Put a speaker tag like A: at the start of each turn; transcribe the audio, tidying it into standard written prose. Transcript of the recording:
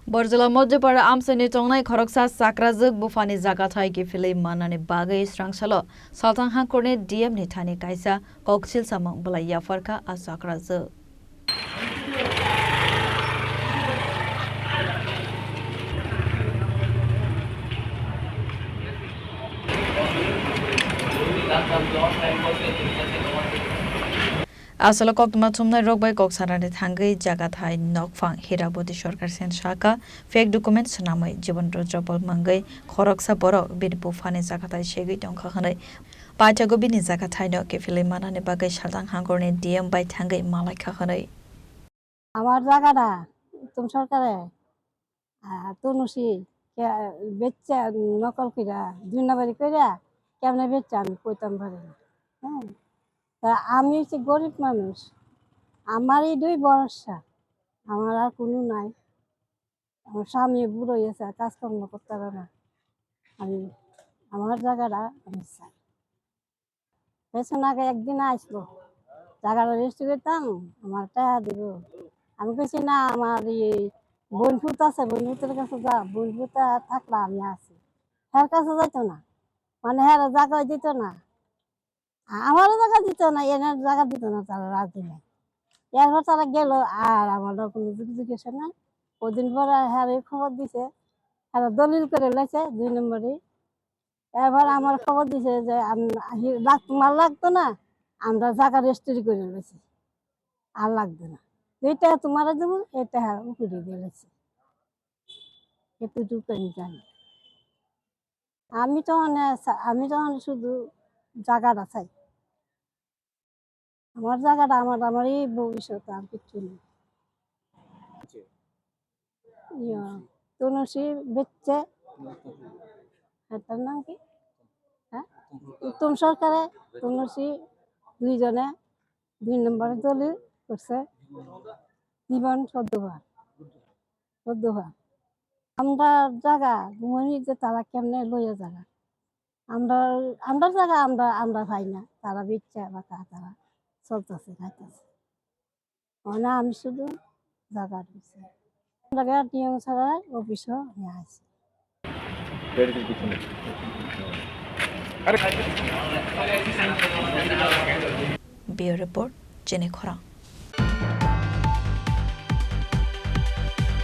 A: बरजला मध्यपाड़ा आमसनी टंगनाय खरकसा साक्राजक बुफानि जागा थाइके फिलै मानानि बागै स्रांसालो सालथां हांखरनि डीएम नि थानि कायसा कौक्सिल सामं बलाया फरका आ साक्राजक আসলে কক্তমা থুমনাই রকবাই কক্সারানি থাঙ্গৈ জায়গা থাই নকফাং হিরাবতী সরকার সেন শাখা ফেক ডকুমেন্ট নাमै জীবন রজবল মাঙ্গৈ খরকসা বড় বিনি বুফানি জায়গা থাই সেগৈ টংখা হनै পাইথাগো বিনি জায়গা থাইনো কেফিलै মানানি বাগै সালদাং হাঙ্গরনি ডিএম বাই থাঙ্গৈ মালাইখা হनै
B: আমার জায়গাটা তুম সরকারে তনুষি বেচা নকল কইরা 2 নাম্বারি কইরা কেমনে বেচা আমি কইতাম পারি না হ্যাঁ তা আমি হচ্ছে গরিব মানুষ আমার এই 2 ভরসা আমার আর কোনো নাই আমার স্বামী বুড়ো হয়েছে কাজকর্ম করতে পারে না আমি আমার জায়গাটা আমি চাই পেছন আগে একদিন আসলো জায়গাটা রেস্ট করতাম আমার টাকা দিব আমি কইছি না আমার বনভূত আছে বনভূতের কাছে যা বনভূত থাকলে আমি আছি হ্যার কাছে যাইতো না মানে হ্যাঁ জায়গা দিত না আমারও জায়গা দিত না এনার জায়গা দিত না তারা রাজি নাই এরপর তারা গেল আর আমার কোনো যোগাযোগ এসে না ওদিন পরে হ্যাঁ খবর দিছে হ্যাঁ দলিল করে লেছে 2 নম্বরে এবার আমার খবর দিছে যে তোমার লাগতো না আমরা জায়গা রেজিস্ট্রি করে লেছি আর লাগবে না যেটা তোমার দেবো এটা উপরে দিয়েছে এতটুকু আমি জানি আমি তখন শুধু জায়গাটা চাই আমার জায়গাটা আমারই ভবিষ্যৎ আর কিছু নেই তনুষি বেচছে তার নাম কি হ্যাঁ উত্তম সরকারে তনুষি 2 জনে 2 নম্বরে দলিল করছে জীবন 14 বার আমরা জায়গা মনে যে তারা কেমনে লইয়া জায়গা আমরা জায়গা আমরা পাই না তারা বিচ্ছা বা তারা চলতেছে খাইতেছে মানে আমি শুধু জায়গা দিচ্ছি জায়গা টিএম ছাড়া অফিসও নিয়ে আসি
A: ব্যুরো রিপোর্ট জেনে খরা।